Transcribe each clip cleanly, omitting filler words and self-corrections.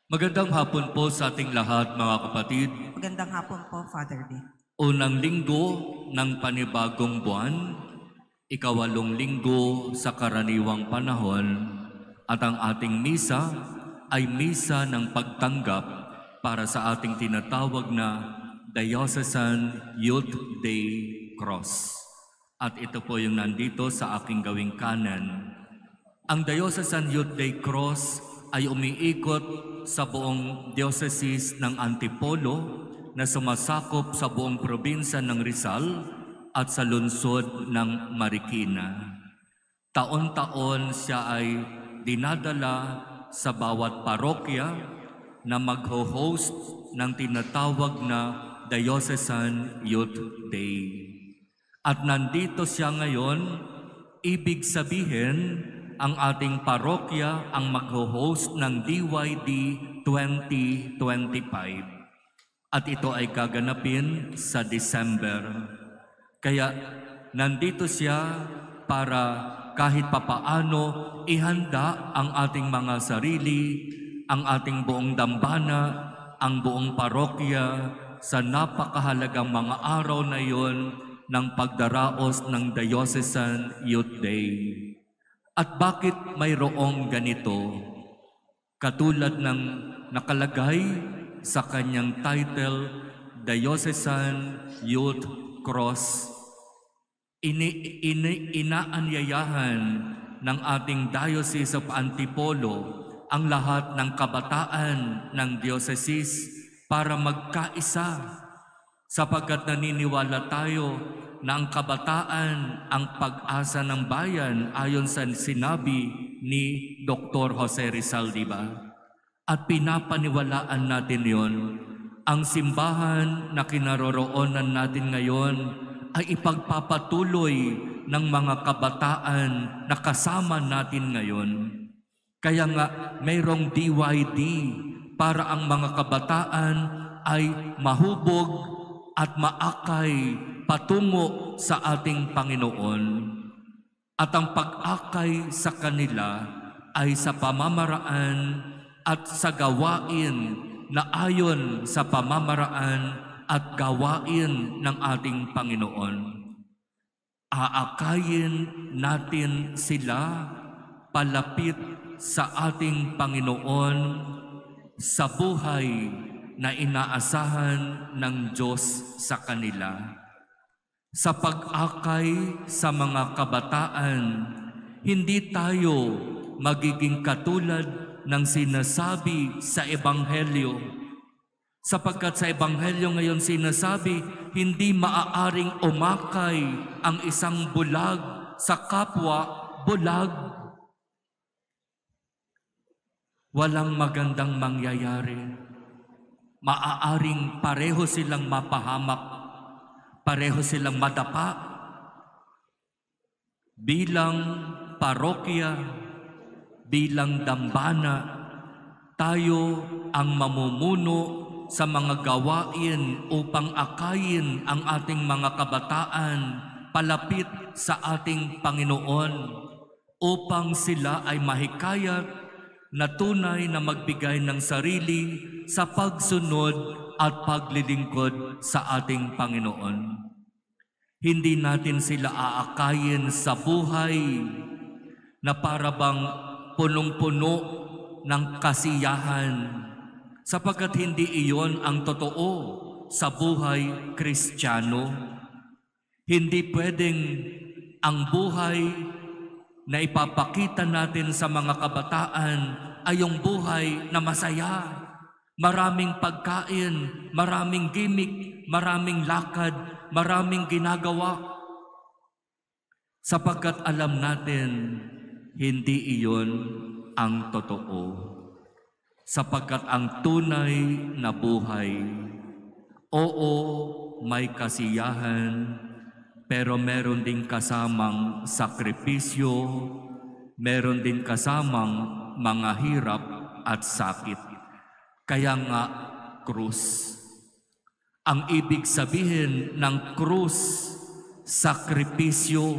Magandang hapon po sa ating lahat, mga kapatid. Magandang hapon po, Father D. Unang linggo ng panibagong buwan, ikawalong linggo sa karaniwang panahon, at ang ating misa ay misa ng pagtanggap para sa ating tinatawag na Diocesan Youth Day Cross. At ito po yung nandito sa aking gawing kanan. Ang Diocesan Youth Day Cross ay umiikot sa buong diocese ng Antipolo na sumasakop sa buong probinsya ng Rizal at sa lungsod ng Marikina. Taon-taon siya ay dinadala sa bawat parokya na magho-host ng tinatawag na Diocesan Youth Day. At nandito siya ngayon, ibig sabihin, ang ating parokya ang magho-host ng DYD 2025. At ito ay gaganapin sa December. Kaya nandito siya para kahit papaano ihanda ang ating mga sarili, ang ating buong dambana, ang buong parokya sa napakahalagang mga araw na iyon ng pagdaraos ng Diocesan Youth Day. At bakit mayroong ganito? Katulad ng nakalagay sa kanyang title, Diocesan Youth Cross, inaanyayahan ng ating Diocese of Antipolo ang lahat ng kabataan ng diocese para magkaisa, sapagkat naniniwala tayo na ang kabataan ang pag-asa ng bayan ayon sa sinabi ni Dr. Jose Rizal, di ba? At pinapaniwalaan natin yon. Ang simbahan na kinaroroonan natin ngayon ay ipagpapatuloy ng mga kabataan na kasama natin ngayon. Kaya nga mayroong DYD para ang mga kabataan ay mahubog at maakay patungo sa ating Panginoon. At ang pag-akay sa kanila ay sa pamamaraan at sa gawain na ayon sa pamamaraan at gawain ng ating Panginoon. Aakayin natin sila palapit sa ating Panginoon sa buhay na inaasahan ng Diyos sa kanila. Sa pag-akay sa mga kabataan, hindi tayo magiging katulad ng sinasabi sa Ebanghelyo. Sapagkat sa Ebanghelyo ngayon sinasabi, hindi maaaring umakay ang isang bulag sa kapwa bulag. Walang magandang mangyayari. Maaaring pareho silang mapahamak, pareho silang madapa. Bilang parokya, bilang dambana, tayo ang mamumuno sa mga gawain upang akayin ang ating mga kabataan palapit sa ating Panginoon, upang sila ay mahikayat na tunay na magbigay ng sarili sa pagsunod at paglilingkod sa ating Panginoon. Hindi natin sila aakayin sa buhay na parabang punong-puno ng kasiyahan, sapagkat hindi iyon ang totoo sa buhay Kristiyano. Hindi pwedeng ang buhay na ipapakita natin sa mga kabataan ay yung buhay na masaya. Maraming pagkain, maraming gimmick, maraming lakad, maraming ginagawa. Sapagkat alam natin, hindi iyon ang totoo. Sapagkat ang tunay na buhay, oo, may kasiyahan, pero meron din kasamang sakripisyo, meron din kasamang mga hirap at sakit. Kaya nga, krus. Ang ibig sabihin ng krus, sakripisyo,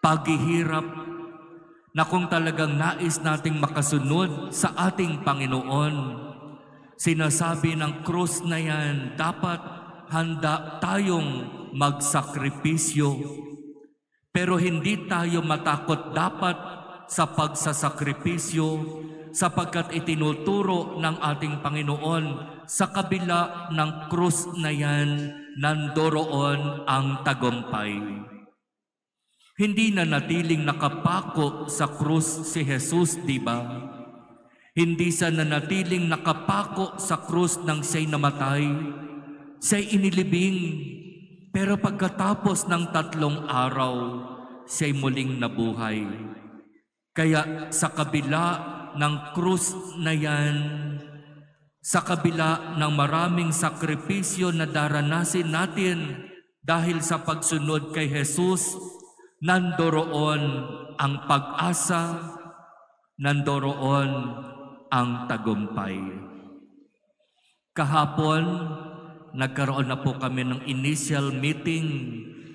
paghihirap, na kung talagang nais nating makasunod sa ating Panginoon, sinasabi ng krus na yan, dapat handa tayong magsakripisyo. Pero hindi tayo matakot dapat sa pagsasakripisyo sapagkat itinuturo ng ating Panginoon sa kabila ng krus na yan, nandoroon ang tagumpay. Hindi na natiling nakapako sa krus si Jesus, di ba? Hindi sa nanatiling nakapako sa krus nang siya'y namatay. Siya'y inilibing, pero pagkatapos ng 3 araw, siya'y muling nabuhay. Kaya sa kabila ng krus na yan, sa kabila ng maraming sakripisyo na daranasin natin dahil sa pagsunod kay Jesus, nandoroon ang pag-asa, nandoroon ang tagumpay. Kahapon, nagkaroon na po kami ng initial meeting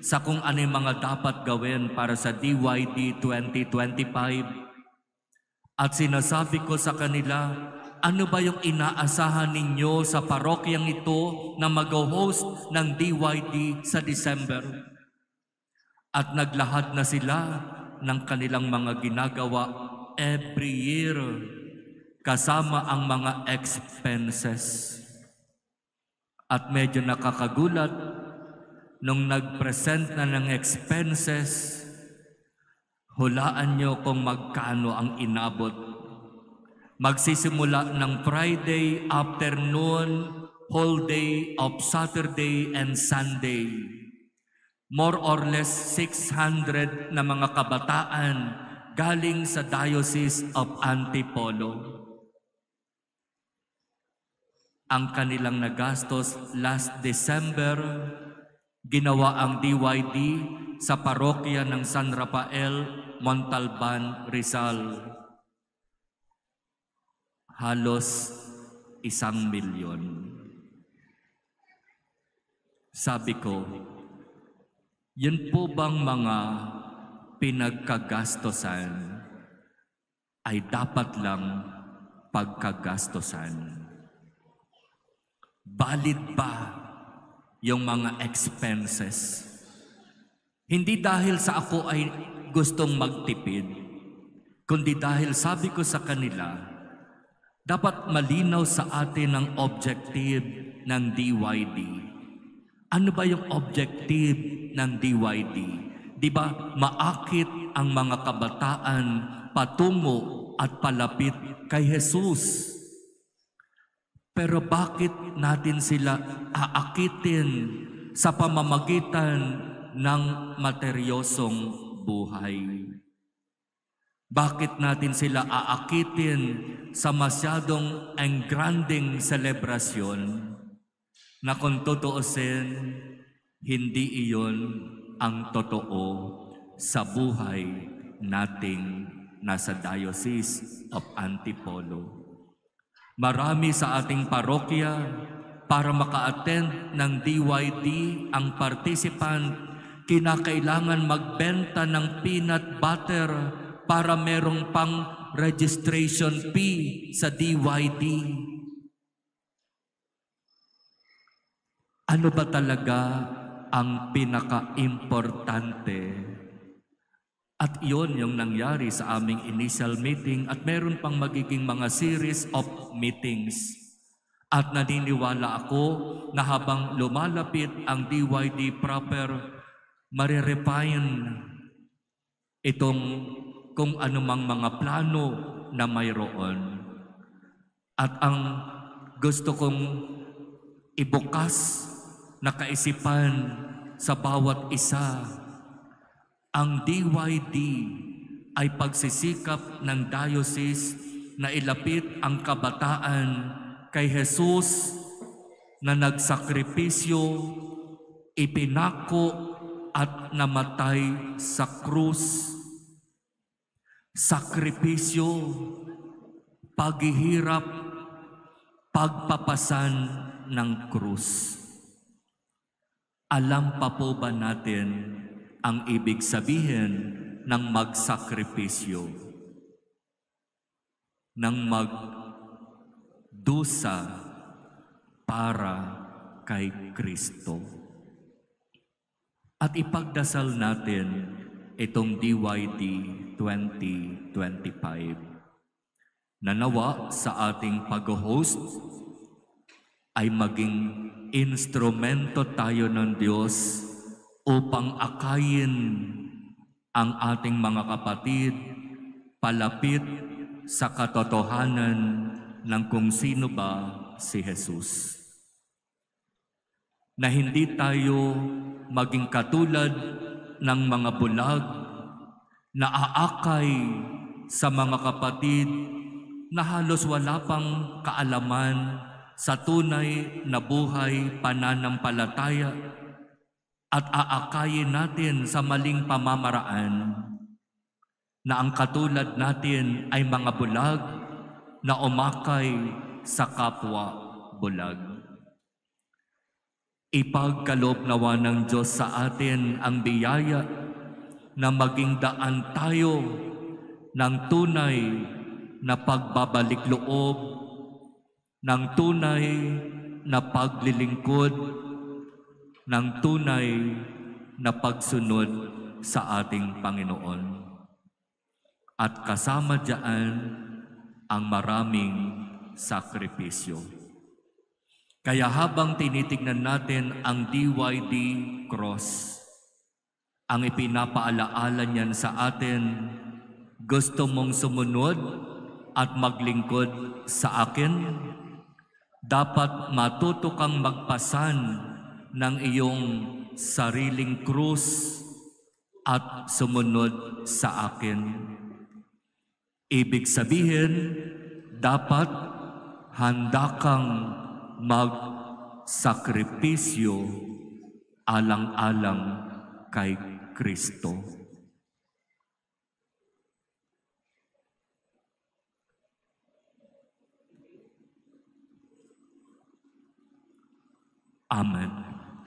sa kung ano yung mga dapat gawin para sa DYD 2025. At sinasabi ko sa kanila, ano ba yung inaasahan ninyo sa parokyang ito na mag-host ng DYD sa December? At naglahad na sila ng kanilang mga ginagawa every year kasama ang mga expenses. At medyo nakakagulat nung nag-present na ng expenses, hulaan nyo kung magkano ang inabot. Magsisimula ng Friday afternoon, whole day of Saturday and Sunday. More or less 600 na mga kabataan galing sa Diocese of Antipolo. Ang kanilang nagastos last December, ginawa ang DYD sa parokya ng San Rafael, Montalban, Rizal. Halos 1 milyon. Sabi ko, yun po bang mga pinagkagastosan ay dapat lang pagkagastosan? Valid ba yung mga expenses? Hindi dahil sa ako ay gustong magtipid, kundi dahil sabi ko sa kanila, dapat malinaw sa atin ang objective ng DYD. Ano ba yung objective ng DYD? Di ba maakit ang mga kabataan patungo at palapit kay Jesus? Pero bakit natin sila aakitin sa pamamagitan ng materyosong buhay? Bakit natin sila aakitin sa masyadong engranding selebrasyon na kung tutuusin, hindi iyon ang totoo sa buhay nating nasa Diocese of Antipolo. Marami sa ating parokya para maka-attend ng DYD ang participant, kinakailangan magbenta ng peanut butter para merong pang registration fee sa DYD. Ano ba talaga ang pinaka-importante? At iyon yung nangyari sa aming initial meeting at meron pang magiging mga series of meetings. At naniniwala ako na habang lumalapit ang DYD proper, marirefine itong kung anumang mga plano na mayroon. At ang gusto kong ibukas na kaisipan sa bawat isa, ang DYD ay pagsisikap ng diocese na ilapit ang kabataan kay Jesus na nagsakripisyo, ipinako at namatay sa krus. Sakripisyo, paghihirap, pagpapasan ng krus. Alam pa po ba natin ang ibig sabihin ng magsakripisyo? ng magdusa para kay Kristo. At ipagdasal natin itong DYD 2025 na nawa sa ating pag-host ay maging instrumento tayo ng Diyos upang akayin ang ating mga kapatid palapit sa katotohanan ng kung sino ba si Jesus. Na hindi tayo maging katulad ng mga bulag na aakay sa mga kapatid na halos wala pang kaalaman sa tunay na buhay pananampalataya at aakayin natin sa maling pamamaraan na ang katulad natin ay mga bulag na umakay sa kapwa bulag. Ipagkaloob nawa ng Diyos sa atin ang biyaya na maging daan tayo ng tunay na pagbabalik loob, ng tunay na paglilingkod, ng tunay na pagsunod sa ating Panginoon. At kasama diyan ang maraming sakripisyo. Kaya habang tinitignan natin ang DYD Cross, ang ipinapaalaala niyan sa atin, gusto mong sumunod at maglingkod sa akin, dapat matuto kang magpasan ng iyong sariling krus at sumunod sa akin. Ibig sabihin, dapat handa kang magsakripisyo alang-alang kay Kristo. Amen.